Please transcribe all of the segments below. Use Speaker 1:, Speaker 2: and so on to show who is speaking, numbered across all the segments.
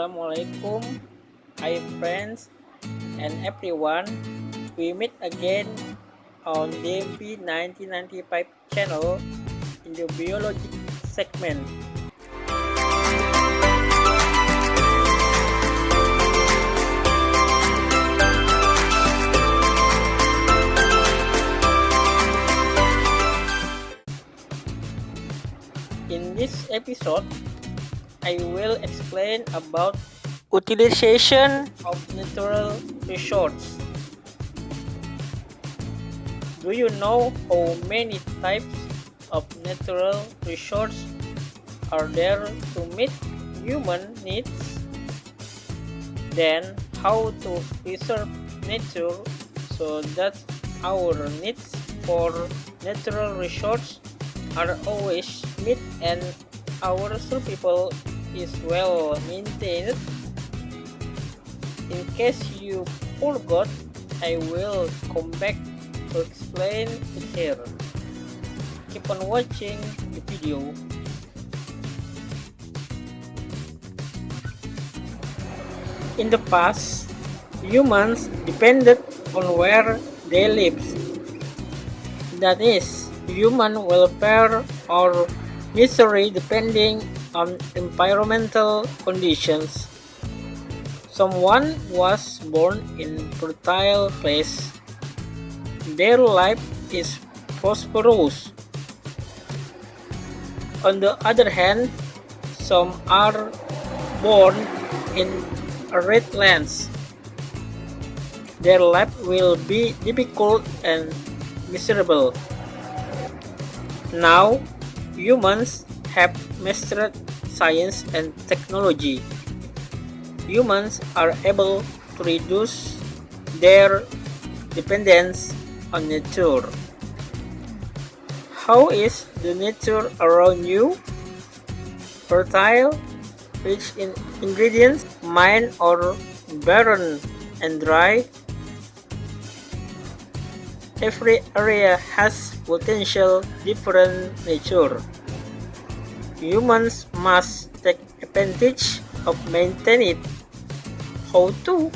Speaker 1: Assalamualaikum, hi friends and everyone. We meet again on DMP1995 Channel in the biology segment. In this episode, I will explain about utilization of natural resources. Do you know how many types of natural resources are there to meet human needs? Then how to preserve nature so that our needs for natural resources are always met and our survival is well maintained? In case you forgot, I will come back to explain it here. Keep on watching the video. In the past, humans depended on where they lived. That is, human welfare or misery depending on environmental conditions. Someone was born in fertile place. Their life is prosperous. On the other hand, some are born in arid lands. Their life will be difficult and miserable. Now, humans have mastered science and technology. Humans are able to reduce their dependence on nature. How is the nature around you? Fertile, rich in ingredients, mild or barren and dry? Every area has potential different nature. Humans must take advantage of maintaining it. How to?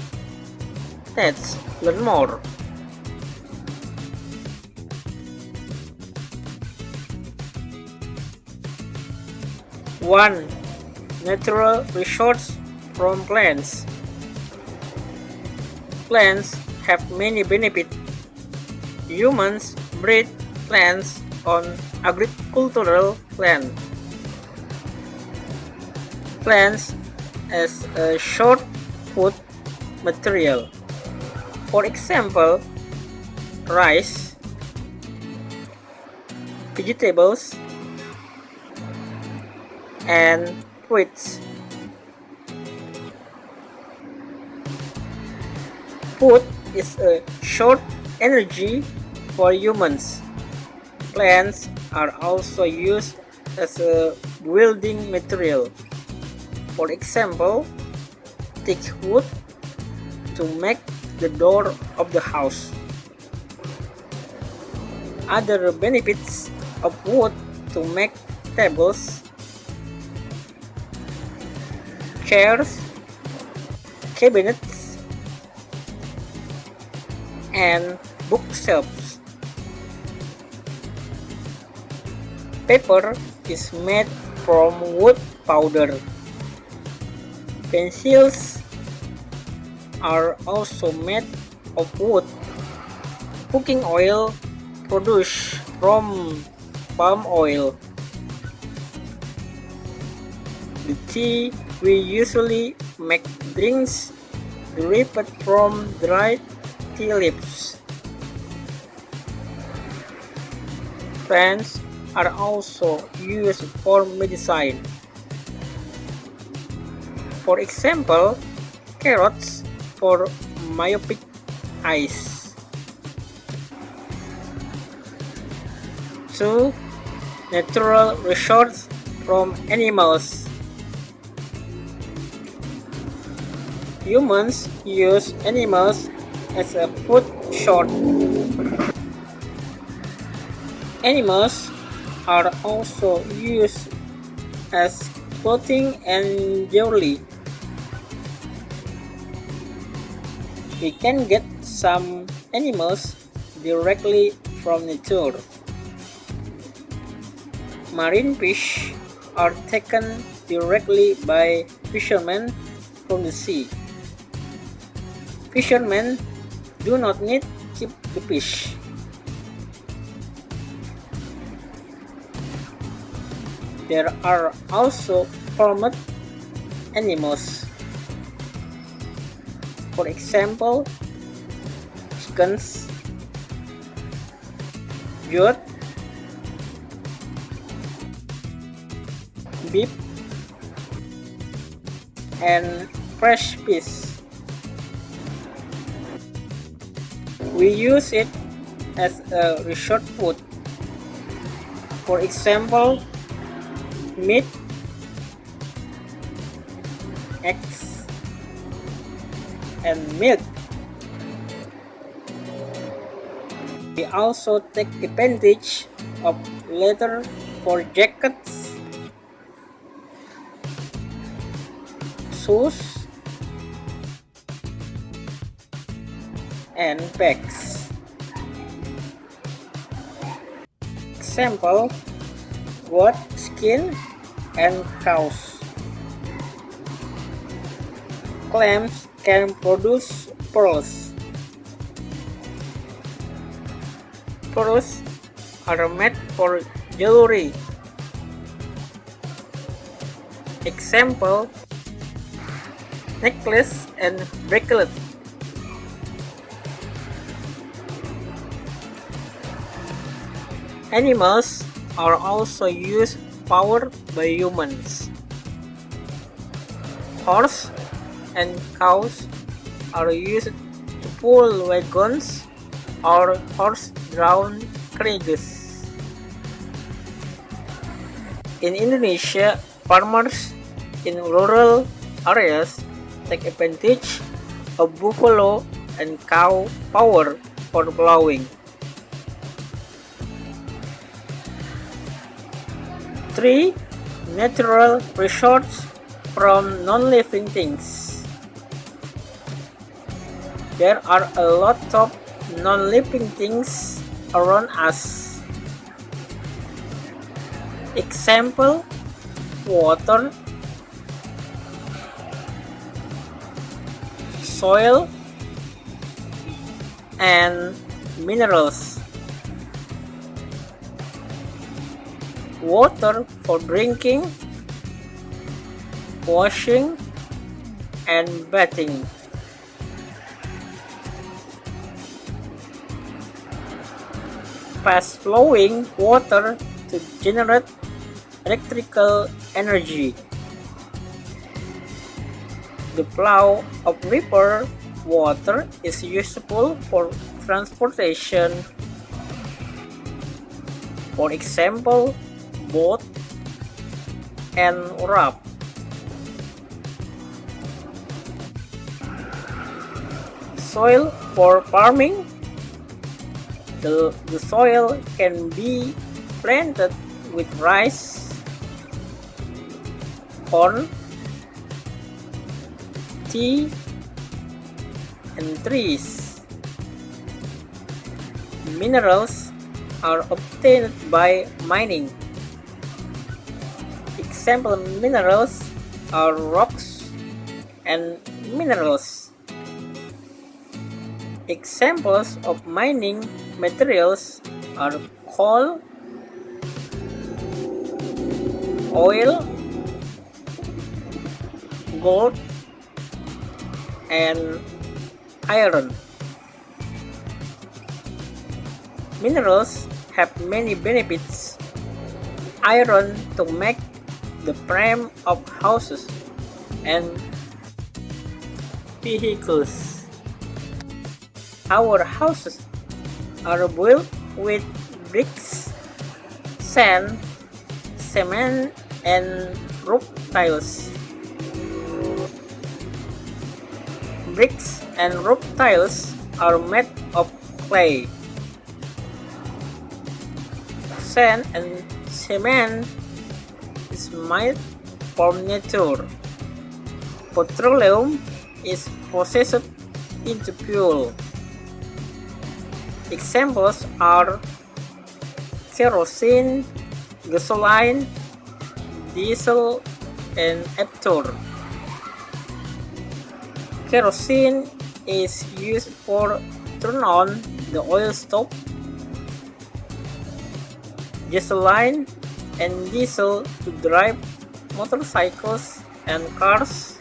Speaker 1: Let's learn more. One, natural resource from plants. Plants have many benefits. Humans breed plants on agricultural land. Plants as a short food material. For example, rice, vegetables, and fruits. Food is a short energy for humans. Plants are also used as a building material. For example, thick wood to make the door of the house. Other benefits of wood to make tables, chairs, cabinets, and bookshelves. Paper is made from wood powder. Pencils are also made of wood. Cooking oil produced from palm oil. The tea we usually make drinks derived from dried tea leaves. Plants are also used for medicine. For example, carrots for myopic eyes. 2. Natural resources from animals. Humans use animals as a food source. Animals are also used as clothing and jewelry. We can get some animals directly from nature. Marine fish are taken directly by fishermen from the sea. Fishermen do not need to keep the fish. There are also farmed animals. For example, chickens, goat, beef, and fresh fish. We use it as a resort food. For example, meat, eggs, and milk. We also take advantage of leather for jackets, shoes, and bags. Example, goat skin and cows. Clams can produce pearls. Pearls are made for jewelry. Example, necklace and bracelet. Animals are also used powered by humans. Horse and cows are used to pull wagons or horse-drawn carriages. In Indonesia, farmers in rural areas take advantage of buffalo and cow power for plowing. 3. Natural resources from non-living things. There are a lot of non-living things around us. Example, water, soil, and minerals. Water for drinking, washing, and bathing. Fast flowing water to generate electrical energy. The flow of river water is useful for transportation. For example, boat and raft. Soil for farming. The soil can be planted with rice, corn, tea, and trees. Minerals are obtained by mining. Example minerals are rocks and minerals. Examples of mining materials are coal, oil, gold, and iron. Minerals have many benefits. Iron to make the frame of houses and vehicles. Our houses are built with bricks, sand, cement, and roof tiles. Bricks and roof tiles are made of clay. Sand and cement is made from nature. Petroleum is processed into fuel. Examples are kerosene, gasoline, diesel, and eptor. Kerosene is used for turn on the oil stove. Gasoline and diesel to drive motorcycles and cars.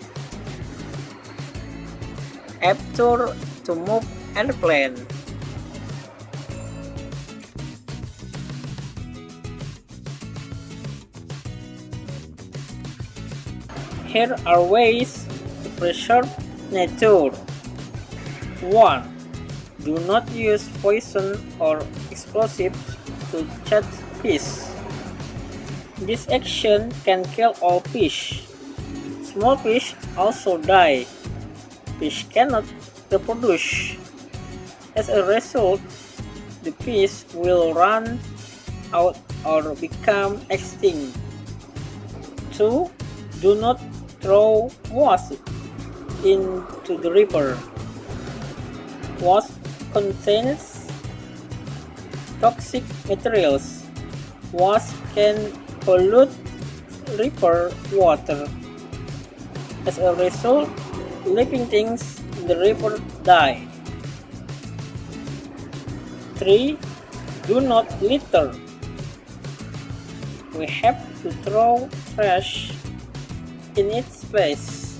Speaker 1: Eptor to move airplane. Here are ways to preserve nature. 1. Do not use poison or explosives to catch fish. This action can kill all fish. Small fish also die. Fish cannot reproduce. As a result, the fish will run out or become extinct. 2. Do not throw waste into the river. Waste contains toxic materials. Waste can pollute river water. As a result, living things in the river die. 3. Do not litter. We have to throw trash in its place.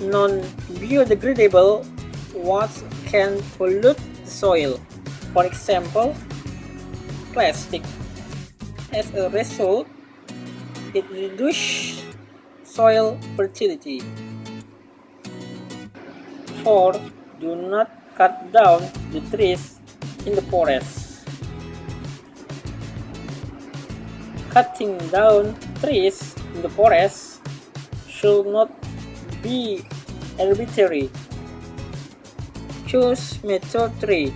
Speaker 1: Non-biodegradable waste can pollute the soil. For example, plastic. As a result, it reduces soil fertility. 4. Do not cut down the trees in the forest. Cutting down trees in the forest should not be arbitrary. Choose method 3.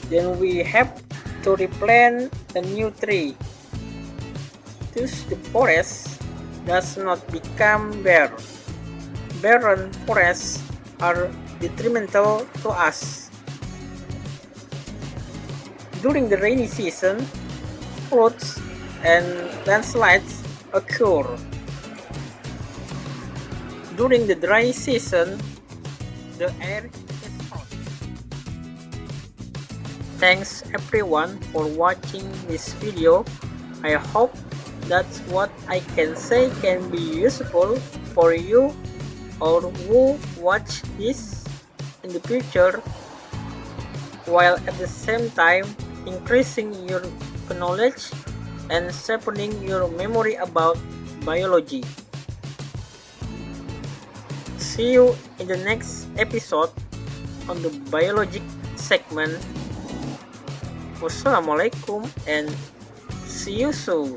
Speaker 1: Then we have to replant a new tree. Thus the forest does not become bare. Barren forests are detrimental to us. During the rainy season, floods and landslides occur. During the dry season, the air is hot. Thanks everyone for watching this video. I hope that what I can say can be useful for you or who watch this in the future, while at the same time increasing your knowledge and sharpening your memory about biology. See you in the next episode on the biology segment. Wassalamualaikum and see you soon.